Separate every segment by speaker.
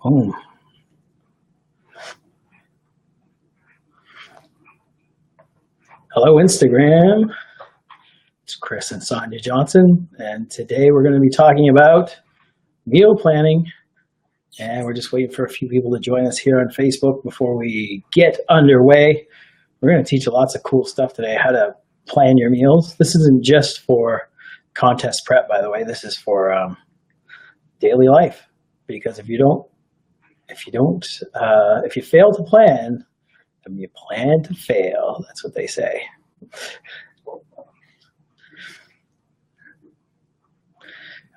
Speaker 1: Oh, hello, Instagram. It's Chris and Sonja Johnson, and today we're going to be talking about meal planning. And we're just waiting for a few people to join us here on Facebook before we get underway. We're going to teach you lots of cool stuff today, how to plan your meals. This isn't just for contest prep, by the way. This is for daily life. Because if you fail to plan, then you plan to fail. That's what they say.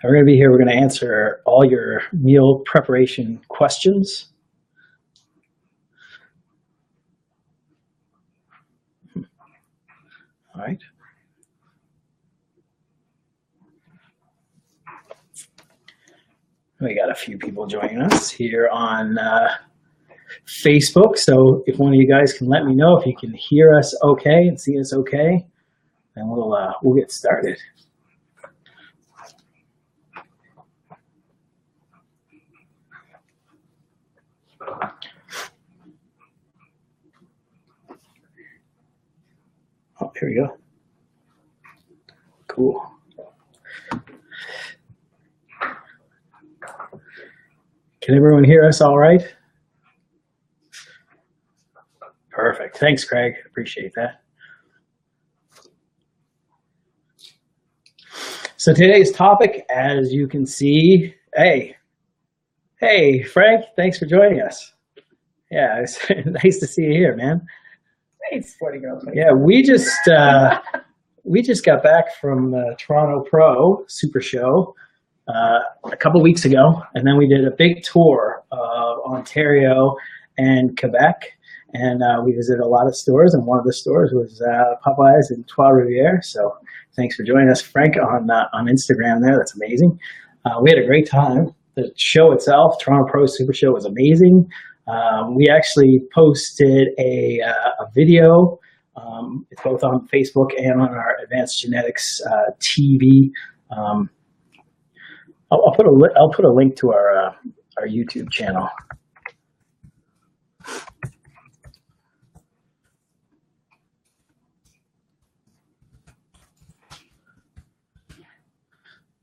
Speaker 1: We're going to be here. We're going to answer all your meal preparation questions. All right. We got a few people joining us here on Facebook. So if one of you guys can let me know if you can hear us okay and see us okay, then we'll get started. Oh, here we go. Cool. Can everyone hear us all right? Perfect. Thanks, Craig. Appreciate that. So today's topic, as you can see, hey, Frank, thanks for joining us. Yeah, it's nice to see you here, man.
Speaker 2: Thanks.
Speaker 1: Yeah, we just got back from Toronto Pro Super Show a couple weeks ago, and then we did a big tour of Ontario and Quebec, and we visited a lot of stores, and one of the stores was Popeyes in Trois-Rivières. So thanks for joining us, Frank, on Instagram there. That's amazing. We had a great time. The show itself, Toronto Pro Super Show, was amazing. We actually posted a video. It's both on Facebook and on our Advanced Genetics TV. I'll put a link to our YouTube channel.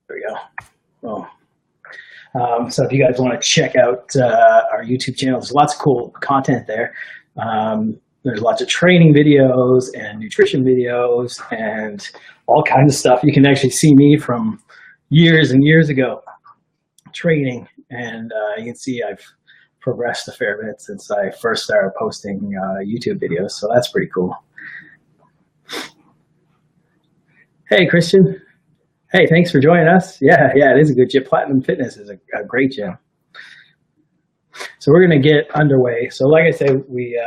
Speaker 1: There we go. Oh. So if you guys want to check out our YouTube channel, there's lots of cool content there. There's lots of training videos and nutrition videos and all kinds of stuff. You can actually see me from years and years ago training, and you can see I've progressed a fair bit since I first started posting YouTube videos, so that's pretty cool. Hey, Christian. Hey, thanks for joining us. Yeah, it is a good gym. Platinum Fitness is a great gym. So we're going to get underway. So like I said, we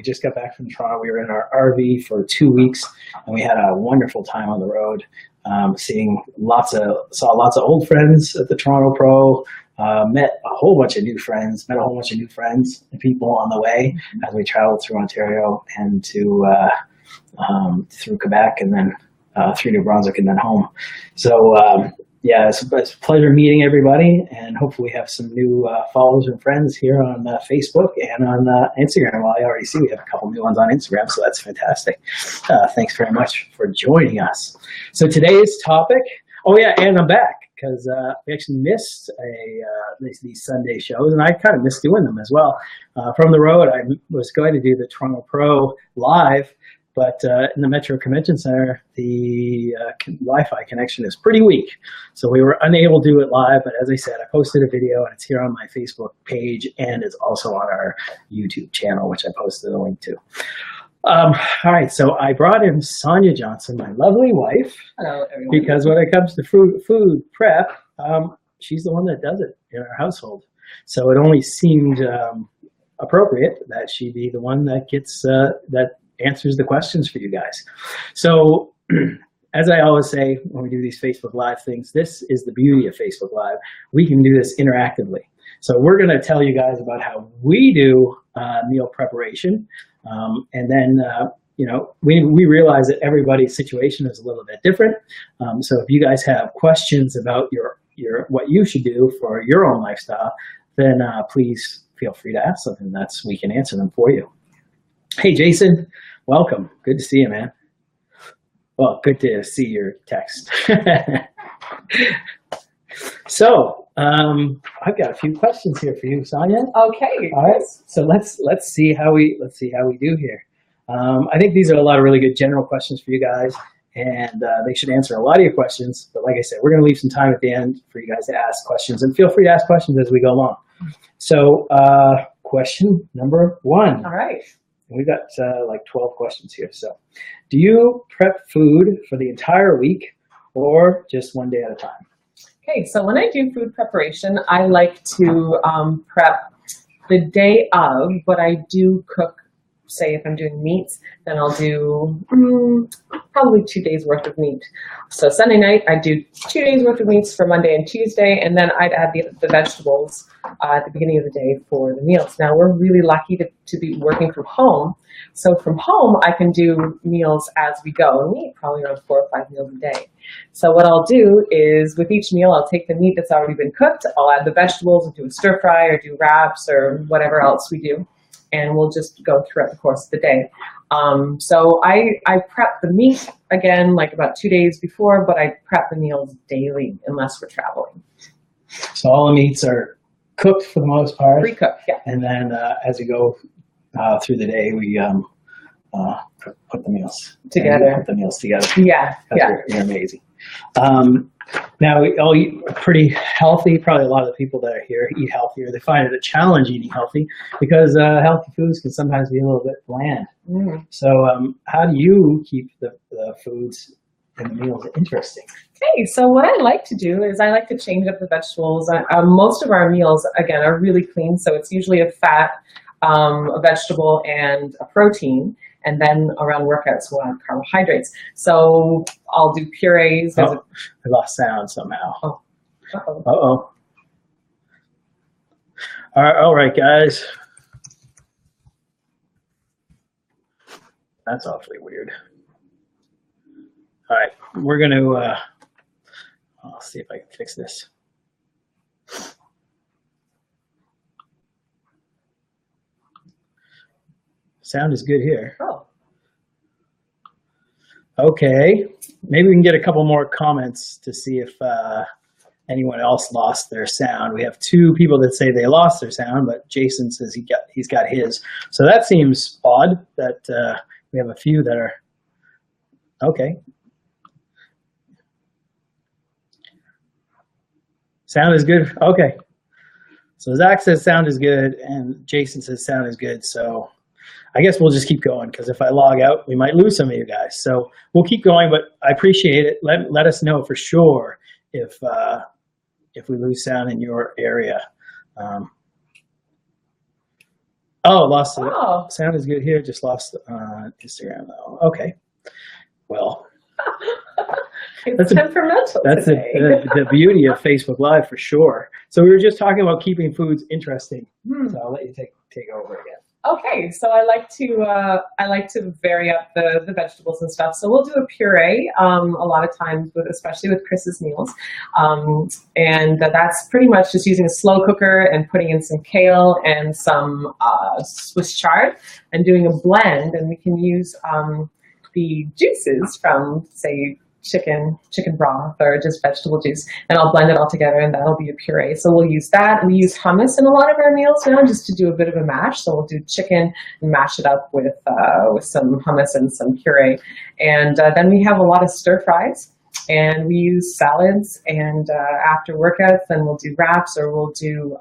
Speaker 1: just got back from Toronto. We were in our RV for 2 weeks, and we had a wonderful time on the road. Saw lots of old friends at the Toronto Pro. Met a whole bunch of new friends and people on the way as we traveled through Ontario and through Quebec, and then through New Brunswick and then home. So it's a pleasure meeting everybody, and hopefully we have some new followers and friends here on Facebook and on Instagram. Well, I already see we have a couple new ones on Instagram, so that's fantastic. Thanks very much for joining us. So today's topic, and I'm back because we actually missed these Sunday shows, and I kind of missed doing them as well. From the road, I was going to do the Toronto Pro live, but in the Metro Convention Center, the Wi-Fi connection is pretty weak. So we were unable to do it live, but as I said, I posted a video, and it's here on my Facebook page, and it's also on our YouTube channel, which I posted a link to. All right, so I brought in Sonja Johnson, my lovely wife.
Speaker 2: Hello, everyone.
Speaker 1: Because when it comes to food prep, she's the one that does it in our household. So it only seemed appropriate that she be the one that gets that answers the questions for you guys. So as I always say when we do these Facebook Live things, this is the beauty of Facebook Live. We can do this interactively. So we're going to tell you guys about how we do meal preparation, and then we realize that everybody's situation is a little bit different. So if you guys have questions about what you should do for your own lifestyle, then please feel free to ask them, and we can answer them for you. Hey, Jason, welcome. Good to see you, man. Well, good to see your text. So, I've got a few questions here for you, Sonja.
Speaker 2: Okay.
Speaker 1: All right. So let's see how we do here. I think these are a lot of really good general questions for you guys, and they should answer a lot of your questions. But like I said, we're going to leave some time at the end for you guys to ask questions, and feel free to ask questions as we go along. So, question number 1.
Speaker 2: All right.
Speaker 1: We've got like 12 questions here. So, do you prep food for the entire week or just one day at a time?
Speaker 2: Okay, so when I do food preparation, I like to prep the day of, but I do cook, say if I'm doing meats, then I'll do probably 2 days worth of meat. So Sunday night, I do 2 days worth of meats for Monday and Tuesday, and then I'd add the vegetables at the beginning of the day for the meals. Now, we're really lucky to be working from home. So from home, I can do meals as we go, and we eat probably around 4 or 5 meals a day. So what I'll do is with each meal, I'll take the meat that's already been cooked, I'll add the vegetables and do a stir fry or do wraps or whatever else we do. And we'll just go throughout the course of the day. So I prep the meat, again, like about 2 days before, but I prep the meals daily unless we're traveling.
Speaker 1: So all the meats are cooked for the most part?
Speaker 2: Pre-cooked, yeah.
Speaker 1: And then as we go through the day, we put the meals
Speaker 2: together.
Speaker 1: Put the meals together.
Speaker 2: Yeah, yeah.
Speaker 1: You're amazing. Now, we all eat pretty healthy. Probably a lot of the people that are here eat healthier. They find it a challenge eating healthy because healthy foods can sometimes be a little bit bland. Mm. So how do you keep the foods and the meals interesting?
Speaker 2: Okay, so what I like to do is I like to change up the vegetables. Most of our meals, again, are really clean. So it's usually a fat, a vegetable, and a protein. And then around workouts, we'll have carbohydrates. So I'll do purees.
Speaker 1: I lost sound somehow.
Speaker 2: Oh. Uh-oh.
Speaker 1: Uh-oh. All right, guys. That's awfully weird. All right, we're going to, I'll see if I can fix this. Sound is good here.
Speaker 2: Oh.
Speaker 1: Okay, maybe we can get a couple more comments to see if anyone else lost their sound. We have 2 people that say they lost their sound, but Jason says he's got his. So that seems odd that we have a few that are okay. Sound is good. Okay. So Zach says sound is good, and Jason says sound is good. So I guess we'll just keep going because if I log out, we might lose some of you guys. So we'll keep going, but I appreciate it. Let us know for sure if we lose sound in your area. Lost it.
Speaker 2: Oh.
Speaker 1: Sound is good here. Just lost Instagram though. Okay. Well,
Speaker 2: it's temperamental.
Speaker 1: That's the beauty of Facebook Live for sure. So we were just talking about keeping foods interesting. So I'll let you take over again.
Speaker 2: Okay, so I like to vary up the vegetables and stuff. So we'll do a puree a lot of times, especially with Chris's meals, and that's pretty much just using a slow cooker and putting in some kale and some Swiss chard and doing a blend. And we can use the juices from, say, chicken broth or just vegetable juice, and I'll blend it all together and that'll be a puree. So we'll use that. We use hummus in a lot of our meals now just to do a bit of a mash. So we'll do chicken and mash it up with some hummus and some puree. And then we have a lot of stir fries, and we use salads, and after workouts then we'll do wraps, or we'll do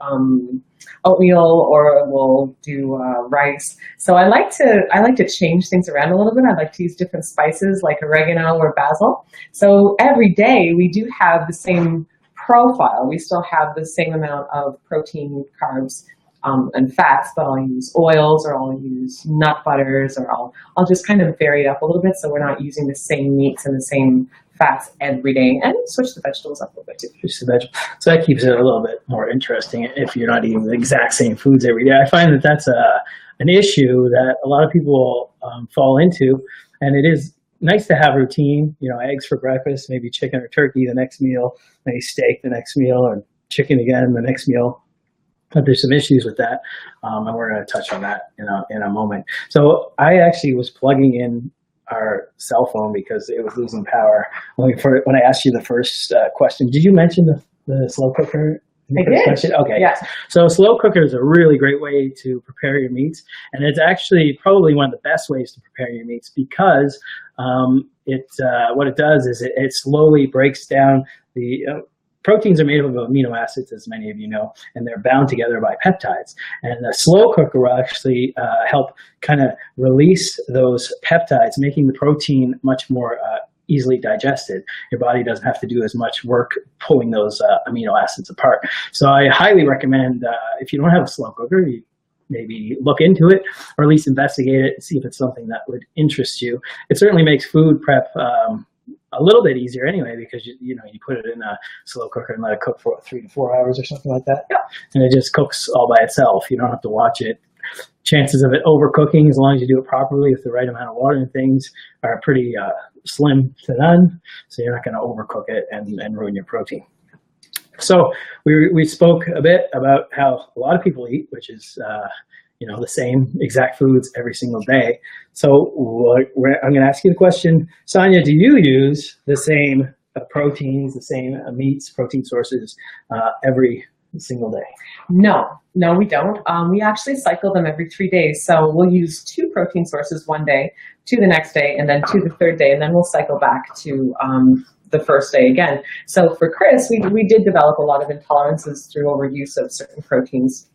Speaker 2: oatmeal, or we'll do rice. So I like to change things around a little bit. I like to use different spices like oregano or basil. So every day we do have the same profile. We still have the same amount of protein, carbs, and fats, but I'll use oils, or I'll use nut butters, or I'll just kind of vary it up a little bit so we're not using the same meats and the same fats every day, and switch the vegetables up a little bit too.
Speaker 1: So that keeps it a little bit more interesting if you're not eating the exact same foods every day. I find that that's an issue that a lot of people fall into, and it is nice to have routine, eggs for breakfast, maybe chicken or turkey the next meal, maybe steak the next meal, or chicken again the next meal. but there's some issues with that, and we're going to touch on that in a moment. So I actually was plugging in our cell phone because it was losing power when I asked you the first question. Did you mention the slow cooker?
Speaker 2: I did.
Speaker 1: Question? Okay.
Speaker 2: Yes.
Speaker 1: So a slow cooker is a really great way to prepare your meats, and it's actually probably one of the best ways to prepare your meats because what it does is it slowly breaks down the proteins are made up of amino acids, as many of you know, and they're bound together by peptides. And the slow cooker will actually help kind of release those peptides, making the protein much more easily digested. Your body doesn't have to do as much work pulling those amino acids apart. So I highly recommend, if you don't have a slow cooker, you maybe look into it or at least investigate it and see if it's something that would interest you. It certainly makes food prep a little bit easier anyway, because you put it in a slow cooker and let it cook for 3 to 4 hours or something like that.
Speaker 2: Yeah.
Speaker 1: And it just cooks all by itself. You don't have to watch it. Chances of it overcooking, as long as you do it properly with the right amount of water and things, are pretty slim to none. So you're not going to overcook it and ruin your protein. So we spoke a bit about how a lot of people eat, which is the same exact foods every single day. So I'm going to ask you the question, Sonja, do you use the same proteins, the same meats, protein sources every single day?
Speaker 2: No, we don't. We actually cycle them every 3 days. So we'll use 2 protein sources one day, 2 the next day, and then 2 the third day, and then we'll cycle back to the first day again. So for Chris, we did develop a lot of intolerances through overuse of certain proteins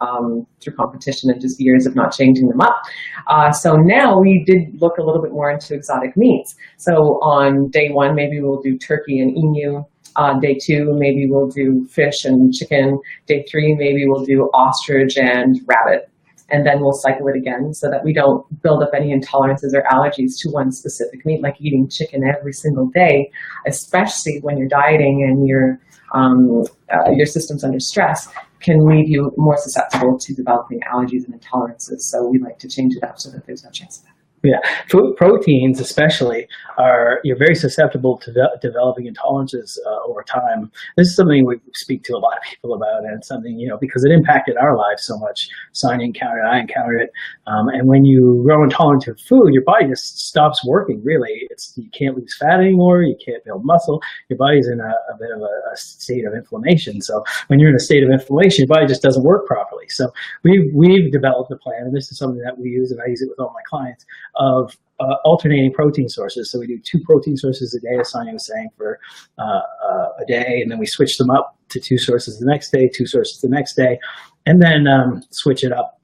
Speaker 2: through competition and just years of not changing them up. So now we did look a little bit more into exotic meats. So on day 1, maybe we'll do turkey and emu. Day 2, maybe we'll do fish and chicken. Day 3, maybe we'll do ostrich and rabbit. And then we'll cycle it again so that we don't build up any intolerances or allergies to one specific meat, like eating chicken every single day, especially when you're dieting and your system's under stress, can leave you more susceptible to developing allergies and intolerances. So we like to change it up so that there's no chance of that.
Speaker 1: Yeah, proteins especially you're very susceptible to developing intolerances over time. This is something we speak to a lot of people about, and it's something, because it impacted our lives so much. Sonja encountered it, I encountered it. And when you grow intolerant to food, your body just stops working, really. You can't lose fat anymore, you can't build muscle. Your body's in a bit of a state of inflammation. So when you're in a state of inflammation, your body just doesn't work properly. So we've developed a plan, and this is something that we use, and I use it with all my clients, of alternating protein sources. So we do 2 protein sources a day, as Sonja was saying, for a day, and then we switch them up to 2 sources the next day, 2 sources the next day, and then switch it up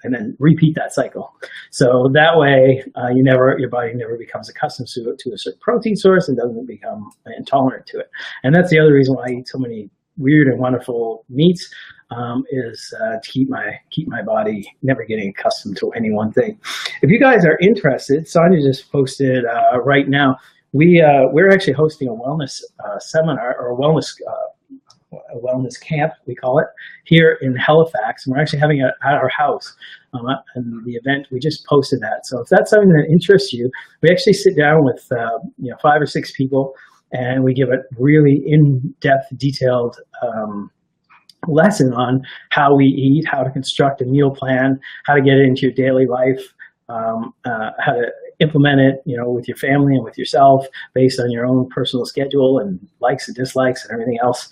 Speaker 1: and then repeat that cycle. So that way, your body never becomes accustomed to a certain protein source and doesn't become intolerant to it. And that's the other reason why I eat so many weird and wonderful meats, is to keep my body never getting accustomed to any one thing. If you guys are interested, Sonja just posted right now. We're actually hosting a wellness seminar, or a wellness camp, we call it, here in Halifax, and we're actually having it at our house. And the event, we just posted that. So if that's something that interests you, we actually sit down with 5 or 6 people, and we give a really in-depth, detailed lesson on how we eat, how to construct a meal plan, how to get it into your daily life, how to implement it, with your family and with yourself based on your own personal schedule and likes and dislikes and everything else.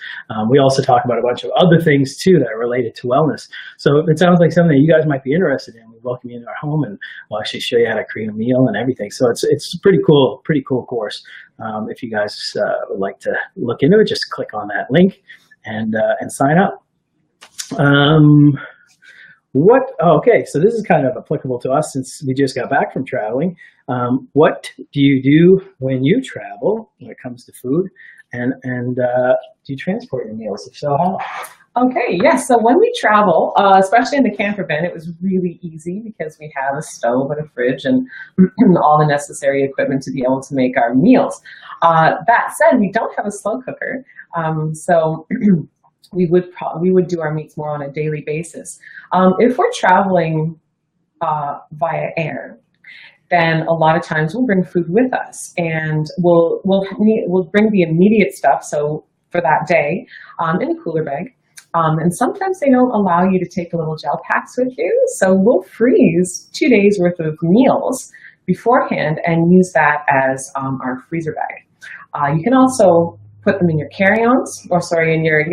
Speaker 1: We also talk about a bunch of other things too that are related to wellness. So if it sounds like something that you guys might be interested in, we welcome you into our home, and we'll actually show you how to create a meal and everything. So it's a pretty cool course. If you guys would like to look into it, just click on that link and sign up. Okay, so this is kind of applicable to us since we just got back from traveling. What do you do when you travel when it comes to food? And do you transport your meals? If so, how?
Speaker 2: Okay, yes. So when we travel, especially in the camper van, it was really easy because we have a stove and a fridge and all the necessary equipment to be able to make our meals. That said, we don't have a slow cooker, so we would do our meats more on a daily basis. If we're traveling via air, then a lot of times we'll bring food with us, and we'll bring the immediate stuff. So for that day, in a cooler bag. And sometimes they don't allow you to take a little gel packs with you. So we'll freeze 2 days worth of meals beforehand and use that as our freezer bag. You can also put them in your carry-ons, or sorry, in your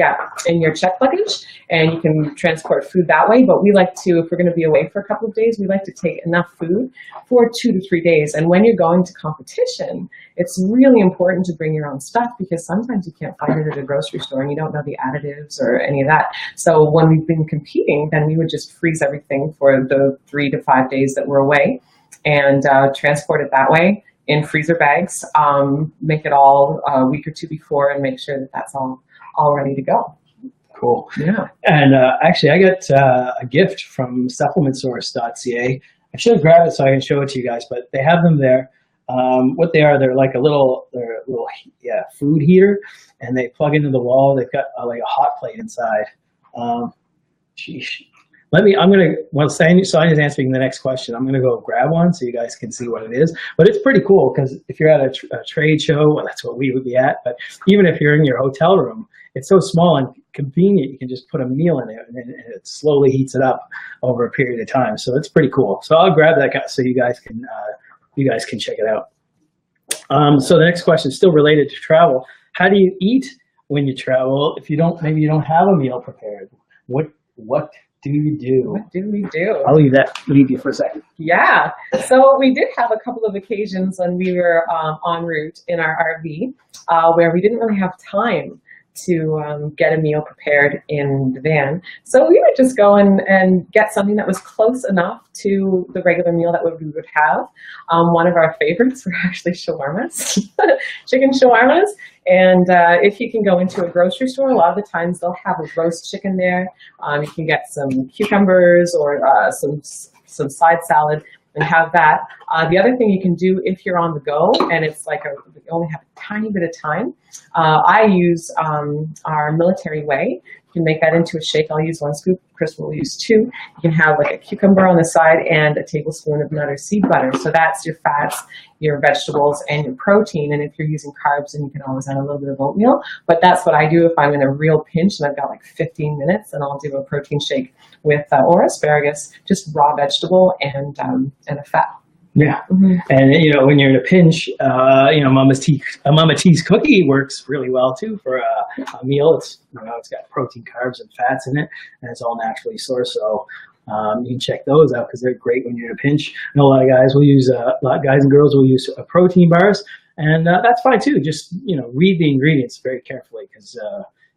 Speaker 2: check luggage, and you can transport food that way. But we like to, if we're going to be away for a couple of days, we like to take enough food for 2 to 3 days. And when you're going to competition, it's really important to bring your own stuff, because sometimes you can't find it at a grocery store and you don't know the additives or any of that. So when we've been competing, then we would just freeze everything for the 3 to 5 days that we're away and transport it that way in freezer bags, make it all a week or two before, and make sure that that's all ready to go.
Speaker 1: Cool.
Speaker 2: Yeah.
Speaker 1: And actually, I got a gift from supplementsource.ca. I should have grabbed it so I can show it to you guys, but they have them there. What they are, they're like a little food heater, and they plug into the wall. They've got like a hot plate inside. While Sonja's answering the next question, I'm gonna go grab one so you guys can see what it is. But it's pretty cool, because if you're at a trade show, well, that's what we would be at. But even if you're in your hotel room, it's so small and convenient. You can just put a meal in it, and it slowly heats it up over a period of time. So it's pretty cool. So I'll grab that so you guys can check it out. So the next question is still related to travel. How do you eat when you travel if maybe you don't have a meal prepared? What do you do?
Speaker 2: What do we do?
Speaker 1: I'll leave you for a second.
Speaker 2: Yeah. So we did have a couple of occasions when we were en route in our RV where we didn't really have time to get a meal prepared in the van. So we would just go and get something that was close enough to the regular meal that we would have. One of our favorites were actually shawarmas, chicken shawarmas. And if you can go into a grocery store, a lot of the times they'll have a roast chicken there. You can get some cucumbers or some side salad and have that. The other thing you can do if you're on the go and it's like you only have a tiny bit of time, I use our military whey. You can make that into a shake. I'll use 1 scoop. Chris will use 2. You can have like a cucumber on the side and a tablespoon of nut or seed butter. So that's your fats, your vegetables, and your protein. And if you're using carbs, then you can always add a little bit of oatmeal. But that's what I do if I'm in a real pinch and I've got like 15 minutes, and I'll do a protein shake with or asparagus, just raw vegetable and a fat.
Speaker 1: Yeah, and when you're in a pinch, Mama T's cookie works really well too for a meal. It's it's got protein, carbs, and fats in it, and it's all naturally sourced. So you can check those out because they're great when you're in a pinch. I know a lot of guys will use guys and girls will use protein bars, and that's fine too. Just read the ingredients very carefully because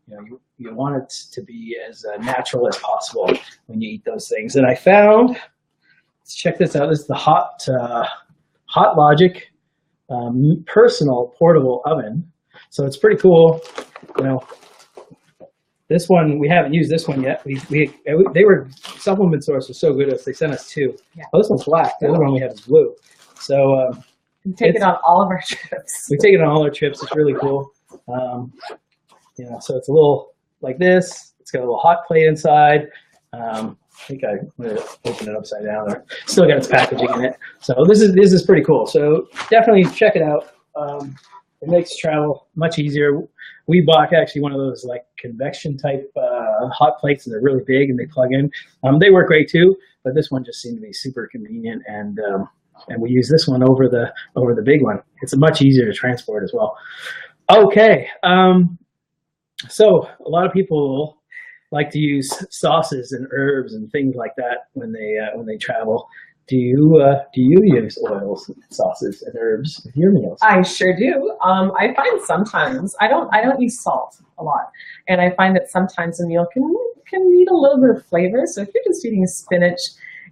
Speaker 1: you want it to be as natural as possible when you eat those things. And I found. Let's check this out. This is the Hot Logic personal portable oven. So it's pretty cool. This one we haven't used this one yet. They were supplement source was so good they sent us 2. Yeah. Oh, this one's black. The other one we have is blue. So
Speaker 2: we take it on all of our trips.
Speaker 1: We take it on all our trips. It's really cool. So it's a little like this. It's got a little hot plate inside. I think I'm going to open it upside down. There, still got its packaging in it. So this is pretty cool. So definitely check it out. It makes travel much easier. We bought actually one of those like convection type hot plates, and they're really big and they plug in. They work great too, but this one just seemed to be super convenient, and we use this one over the big one. It's much easier to transport as well. Okay, so a lot of people like to use sauces and herbs and things like that when they travel. Do you use oils, sauces, and herbs with your meals?
Speaker 2: I sure do. I find sometimes I don't use salt a lot, and I find that sometimes a meal can need a little bit of flavor. So if you're just eating spinach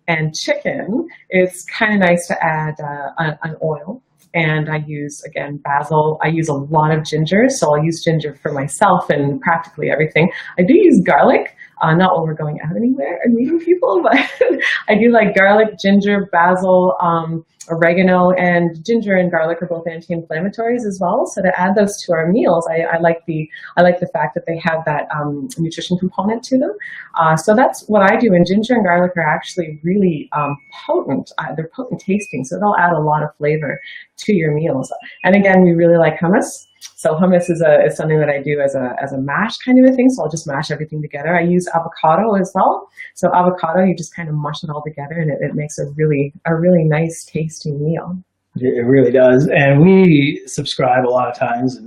Speaker 2: and chicken, it's kind of nice to add an oil. And I use, again, basil. I use a lot of ginger, so I'll use ginger for myself and practically everything. I do use garlic, not when we're going out anywhere and meeting people, but I do like garlic, ginger, basil, oregano, and ginger and garlic are both anti-inflammatories as well. So to add those to our meals, I like the fact that they have that nutrition component to them. So that's what I do. And ginger and garlic are actually really potent. They're potent tasting, so they'll add a lot of flavor to your meals. And again, we really like hummus. So hummus is something that I do as a mash kind of a thing. So I'll just mash everything together. I use avocado as well. So avocado, you just kind of mush it all together, and it makes a really nice tasting meal.
Speaker 1: It really does. And we subscribe a lot of times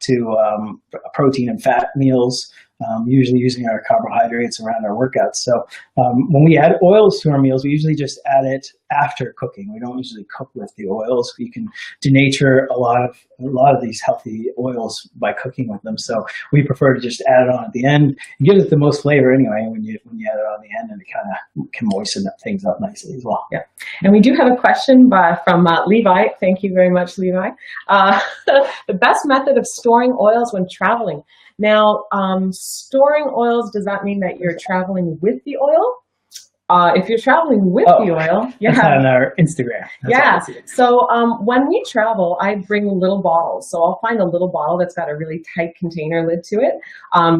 Speaker 1: to protein and fat meals, usually using our carbohydrates around our workouts. So when we add oils to our meals, we usually just add it after cooking. We don't usually cook with the oils. You can denature a lot of these healthy oils by cooking with them. So we prefer to just add it on at the end. It gives it the most flavor anyway when you add it on the end, and it kind of can moisten things up nicely as well.
Speaker 2: Yeah. And we do have a question from Levi. Thank you very much, Levi. The best method of storing oils when traveling. Now, storing oils, does that mean that you're traveling with the oil? If you're traveling with the oil,
Speaker 1: that's on our Instagram.
Speaker 2: So when we travel, I bring little bottles. So I'll find a little bottle that's got a really tight container lid to it,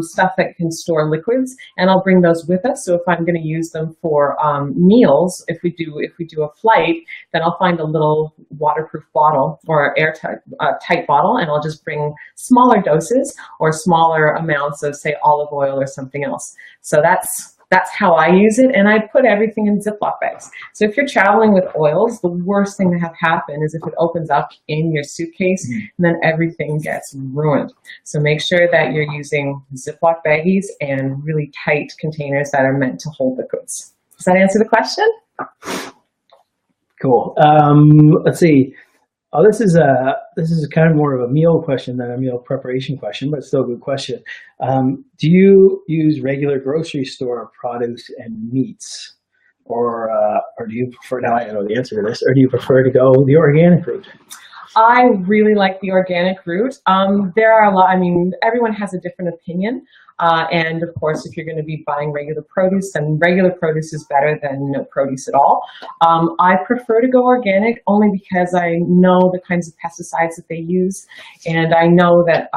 Speaker 2: stuff that can store liquids, and I'll bring those with us. So if I'm going to use them for meals, if we do a flight, then I'll find a little waterproof bottle or airtight tight bottle, and I'll just bring smaller doses or smaller amounts of, say, olive oil or something else. So that's how I use it, and I put everything in Ziploc bags. So if you're traveling with oils, the worst thing to have happen is if it opens up in your suitcase, and then everything gets ruined. So make sure that you're using Ziploc baggies and really tight containers that are meant to hold liquids. Does that answer the question?
Speaker 1: Cool. Let's see. Oh, this is kind of more of a meal question than a meal preparation question, but still a good question. Do you use regular grocery store produce and meats, or do you prefer? Now I know the answer to this. Or do you prefer to go the organic route?
Speaker 2: I really like the organic route. There are a lot. I mean, everyone has a different opinion. And of course, if you're going to be buying regular produce, then regular produce is better than no produce at all. I prefer to go organic only because I know the kinds of pesticides that they use. And I know that,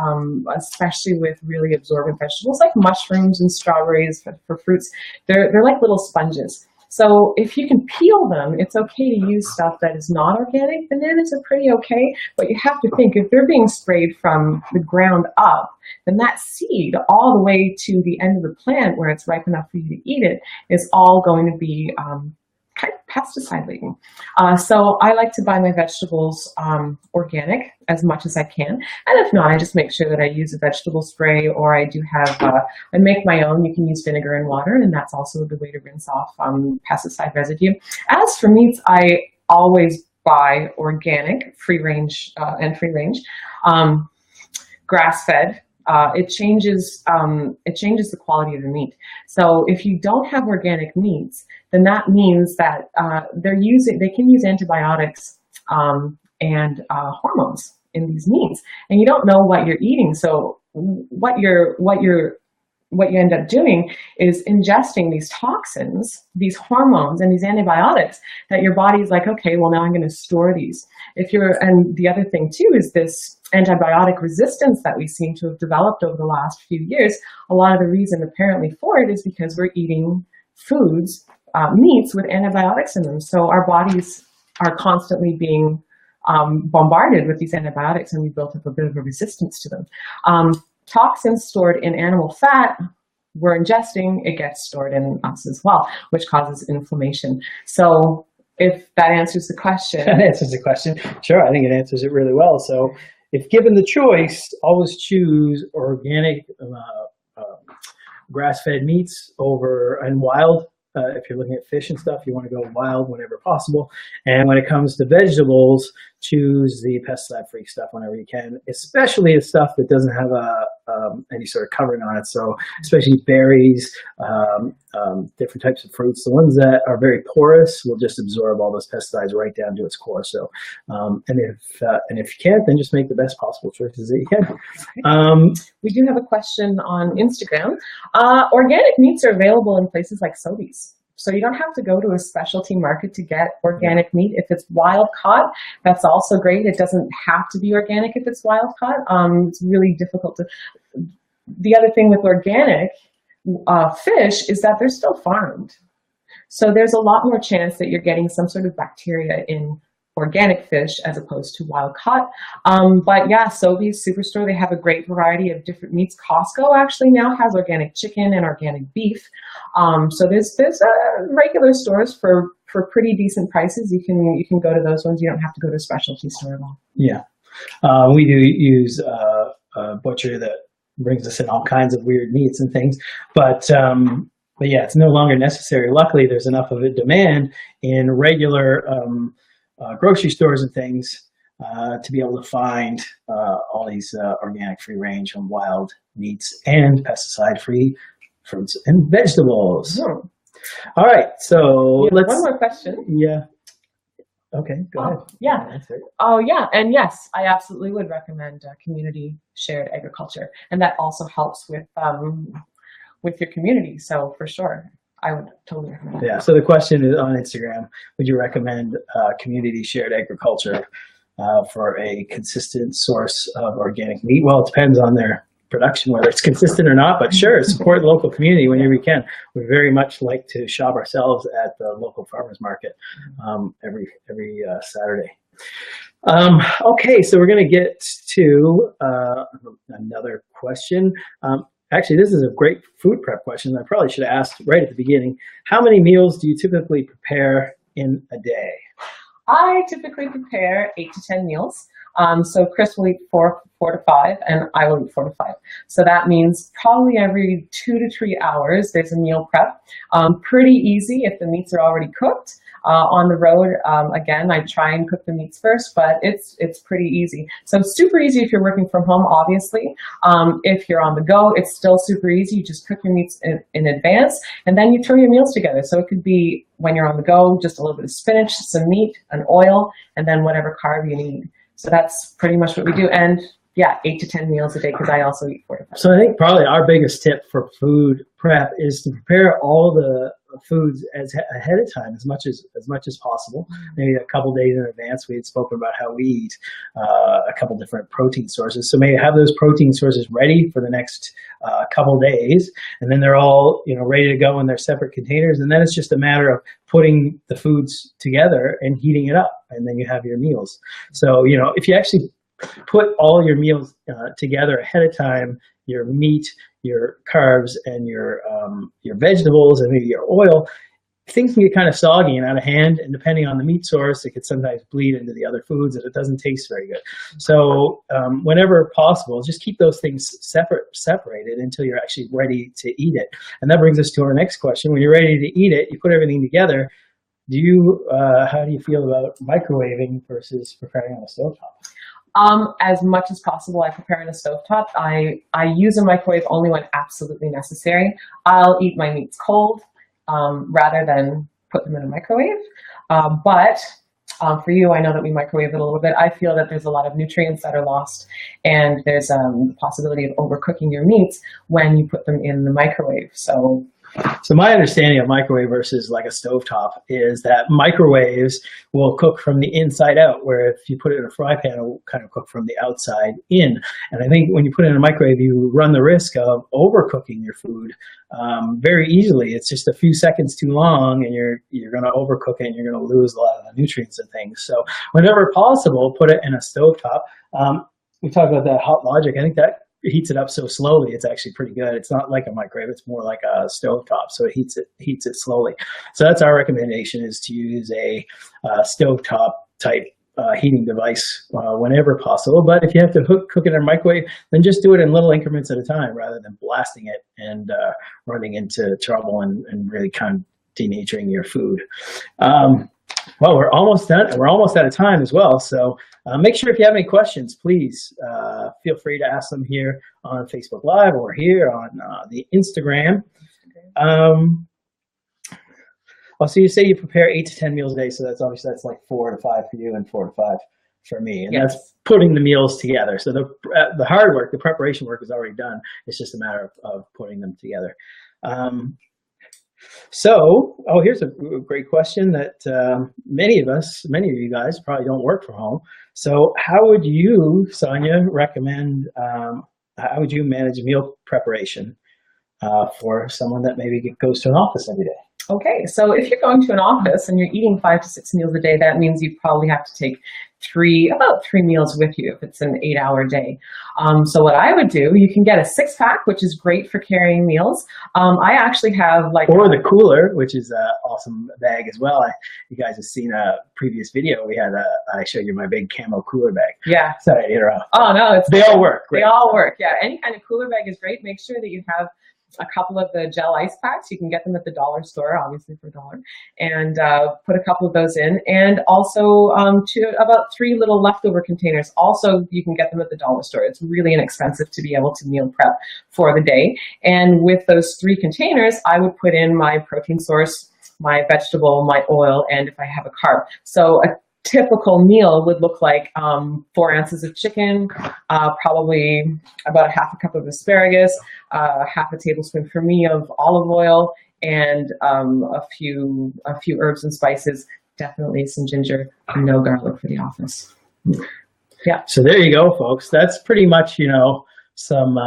Speaker 2: especially with really absorbent vegetables like mushrooms and strawberries for fruits, they're like little sponges. So if you can peel them, it's okay to use stuff that is not organic. Bananas are pretty okay, but you have to think if they're being sprayed from the ground up, then that seed all the way to the end of the plant where it's ripe enough for you to eat it is all going to be kind of pesticide laden. So I like to buy my vegetables organic as much as I can. And if not, I just make sure that I use a vegetable spray, or I do have, I make my own. You can use vinegar and water, and that's also a good way to rinse off pesticide residue. As for meats, I always buy organic, free range, grass-fed. It changes the quality of the meat. So if you don't have organic meats, then that means that they can use antibiotics and hormones in these meats, and you don't know what you're eating. So what you end up doing is ingesting these toxins, these hormones, and these antibiotics that your body's like, okay, well, now I'm going to store these. And the other thing too is this antibiotic resistance that we seem to have developed over the last few years. A lot of the reason apparently for it is because we're eating foods, meats with antibiotics in them. So our bodies are constantly being bombarded with these antibiotics, and we built up a bit of a resistance to them. Toxins stored in animal fat we're ingesting, it gets stored in us as well, which causes inflammation. So if that answers the question.
Speaker 1: That answers the question. Sure, I think it answers it really well. So if given the choice, always choose organic grass-fed meats over and wild. If you're looking at fish and stuff, you want to go wild whenever possible. And when it comes to vegetables, choose the pesticide-free stuff whenever you can, especially the stuff that doesn't have any sort of covering on it. So especially berries, different types of fruits. The ones that are very porous will just absorb all those pesticides right down to its core. So, and if you can't, then just make the best possible choices that you can.
Speaker 2: We do have a question on Instagram. Organic meats are available in places like Sobeys. So you don't have to go to a specialty market to get organic meat. If it's wild caught, that's also great. It doesn't have to be organic if it's wild caught. It's really difficult to. The other thing with organic fish is that they're still farmed. So there's a lot more chance that you're getting some sort of bacteria in organic fish as opposed to wild caught. But yeah, Sobeys Superstore, they have a great variety of different meats. Costco actually now has organic chicken and organic beef. So there's regular stores for pretty decent prices. You can go to those ones. You don't have to go to a specialty store at all.
Speaker 1: Yeah. We do use a butcher that brings us in all kinds of weird meats and things, but yeah, it's no longer necessary. Luckily, there's enough of a demand in regular grocery stores and things to be able to find all these organic, free range and wild meats and pesticide free fruits and vegetables.
Speaker 2: Hmm.
Speaker 1: All right, so let's.
Speaker 2: One more question.
Speaker 1: Yeah. Okay, go ahead.
Speaker 2: Yeah. Oh, yeah. And yes, I absolutely would recommend community shared agriculture, and that also helps with your community. So for sure, I would totally recommend.
Speaker 1: Yeah. So the question is on Instagram: would you recommend community shared agriculture for a consistent source of organic meat? Well, it depends on their production, whether it's consistent or not, but sure, support the local community whenever we can. We very much like to shop ourselves at the local farmers market every Saturday. Okay, so we're going to get to another question. Actually, this is a great food prep question. I probably should have asked right at the beginning. How many meals do you typically prepare in a day?
Speaker 2: I typically prepare 8 to 10 meals. So Chris will eat four to five, and I will eat 4 to 5. So that means probably every 2 to 3 hours, there's a meal prep. Pretty easy if the meats are already cooked. On the road, again, I try and cook the meats first, but it's pretty easy. So super easy if you're working from home, obviously. If you're on the go, it's still super easy. You just cook your meats in advance, and then you throw your meals together. So it could be when you're on the go, just a little bit of spinach, some meat, an oil, and then whatever carb you need. So that's pretty much what we do. And yeah, 8 to 10 meals a day, because I also eat 4 to 5.
Speaker 1: So I think probably our biggest tip for food prep is to prepare all the foods ahead of time as much as possible. Maybe a couple days in advance. We had spoken about how we eat a couple different protein sources. So maybe have those protein sources ready for the next couple days, and then they're all ready to go in their separate containers. And then it's just a matter of putting the foods together and heating it up, and then you have your meals. So if you actually put all your meals together ahead of time, your meat, your carbs, and your vegetables, and maybe your oil, things can get kind of soggy and out of hand. And depending on the meat source, it could sometimes bleed into the other foods, and it doesn't taste very good. So whenever possible, just keep those things separated until you're actually ready to eat it. And that brings us to our next question. When you're ready to eat it, you put everything together. How do you feel about microwaving versus preparing on a stovetop?
Speaker 2: As much as possible, I prepare in a stovetop. I use a microwave only when absolutely necessary. I'll eat my meats cold rather than put them in a microwave. But for you, I know that we microwave it a little bit. I feel that there's a lot of nutrients that are lost, and there's the possibility of overcooking your meats when you put them in the microwave.
Speaker 1: So my understanding of microwave versus like a stovetop is that microwaves will cook from the inside out, where if you put it in a fry pan, it will kind of cook from the outside in. And I think when you put it in a microwave, you run the risk of overcooking your food very easily. It's just a few seconds too long, and you're going to overcook it, and you're going to lose a lot of the nutrients and things. So whenever possible, put it in a stovetop. We talked about that Hot Logic. I think that heats it up so slowly, it's actually pretty good. It's not like a microwave, it's more like a stovetop, so it heats it slowly. So that's our recommendation, is to use a stovetop type heating device whenever possible. But if you have to cook it in a microwave, then just do it in little increments at a time rather than blasting it and running into trouble and really kind of denaturing your food. Well, we're almost done. We're almost out of time as well. So make sure if you have any questions, please feel free to ask them here on Facebook Live or here on the Instagram. So you say you prepare 8 to 10 meals a day. So that's like 4 to 5 for you and 4 to 5 for me. And
Speaker 2: yes,
Speaker 1: that's putting the meals together. So the hard work, the preparation work is already done. It's just a matter of putting them together. Here's a great question that many of you guys probably don't work from home. So how would you, Sonja, recommend, how would you manage meal preparation for someone that maybe goes to an office every day?
Speaker 2: Okay, so if you're going to an office and you're eating 5 to 6 meals a day, that means you probably have to take about three meals with you if it's an 8-hour day. So what I would do, you can get a 6-pack, which is great for carrying meals. I actually have like
Speaker 1: or the cooler, which is an awesome bag as well. You guys have seen a previous video. I showed you my big camo cooler bag.
Speaker 2: Yeah.
Speaker 1: Sorry to interrupt.
Speaker 2: Oh no,
Speaker 1: they all work.
Speaker 2: Great. They all work. Yeah, any kind of cooler bag is great. Make sure that you have a couple of the gel ice packs. You can get them at the dollar store, obviously for $1, and put a couple of those in, and also about 3 little leftover containers. Also, you can get them at the dollar store. It's really inexpensive to be able to meal prep for the day. And with those 3 containers, I would put in my protein source, my vegetable, my oil, and if I have a carb. So a typical meal would look like 4 ounces of chicken, probably about a half a cup of asparagus, half a tablespoon for me of olive oil, and a few herbs and spices. Definitely some ginger, no garlic for the office. Yeah.
Speaker 1: So there you go, folks. That's pretty much, some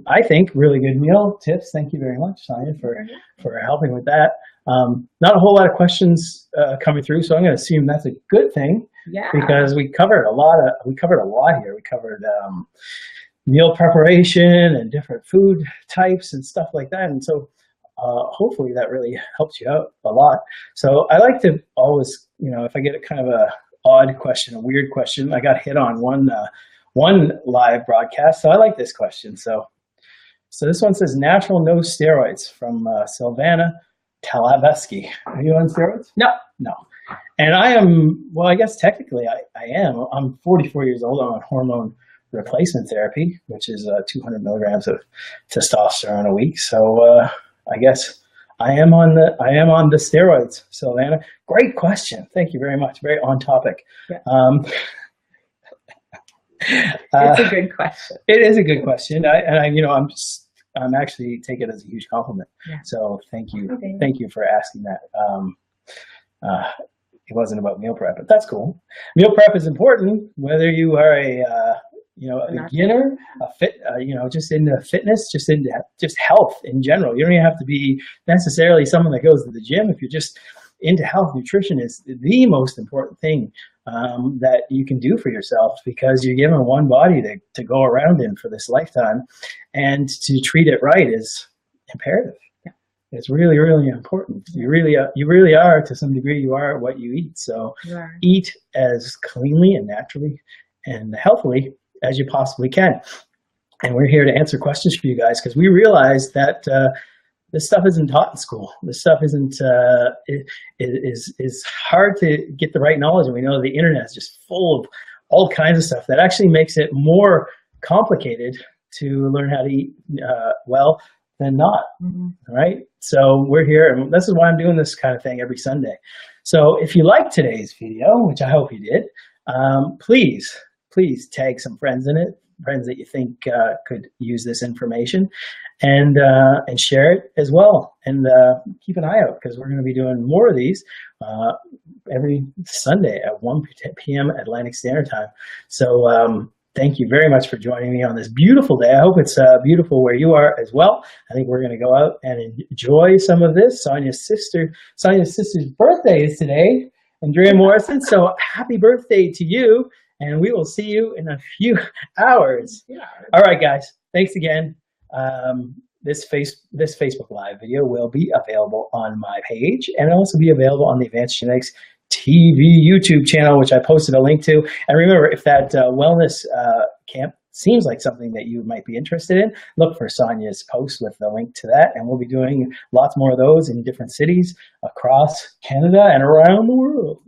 Speaker 1: I think really good meal tips. Thank you very much, Sonja, for helping with that. Not a whole lot of questions coming through, so I'm going to assume that's a good thing.
Speaker 2: Yeah.
Speaker 1: Because we covered a lot here. We covered meal preparation and different food types and stuff like that. And so hopefully that really helps you out a lot. So I like to always, if I get a kind of a odd question, a weird question, I got hit on one live broadcast. So I like this question. So this one says natural no steroids from Sylvana Talaveski. Are you on steroids?
Speaker 2: No.
Speaker 1: No. And I am, well, I guess technically I am. I'm 44 years old. I'm on hormone replacement therapy, which is 200 milligrams of testosterone a week. So I guess I am on the steroids. Sylvana, great question. Thank you very much. Very on topic.
Speaker 2: Yeah. It's a good question.
Speaker 1: It is a good question. I'm actually take it as a huge compliment.
Speaker 2: Yeah.
Speaker 1: So thank you.
Speaker 2: Okay.
Speaker 1: Thank you for asking that. It wasn't about meal prep, but that's cool. Meal prep is important, whether you are a beginner, just into fitness, just into health in general. You don't even have to be necessarily someone that goes to the gym. If you're just into health, nutrition is the most important thing that you can do for yourself, because you're given one body to go around in for this lifetime, and to treat it right is imperative.
Speaker 2: Yeah.
Speaker 1: It's really, really important. You really are, to some degree, you are what you eat. So eat as cleanly and naturally and healthily as you possibly can. And we're here to answer questions for you guys, because we realize that this stuff isn't taught in school. This stuff isn't is hard to get the right knowledge, and we know the internet is just full of all kinds of stuff that actually makes it more complicated to learn how to eat well than not. Mm-hmm. Right? So we're here, and this is why I'm doing this kind of thing every Sunday. So if you like today's video, which I hope you did, please tag some friends in it, friends that you think could use this information, and share it as well. And keep an eye out, because we're going to be doing more of these every Sunday at 1 p.m. Atlantic Standard Time. So thank you very much for joining me on this beautiful day. I hope it's beautiful where you are as well. I think we're going to go out and enjoy some of this. Sonja's sister's birthday is today, Andrea Morrison. So happy birthday to you. And we will see you in a few hours. Yeah. All right, guys. Thanks again. This Facebook Live video will be available on my page, and it'll also be available on the Advanced Genetics TV YouTube channel, which I posted a link to. And remember, if that wellness camp seems like something that you might be interested in, look for Sonja's post with the link to that. And we'll be doing lots more of those in different cities across Canada and around the world.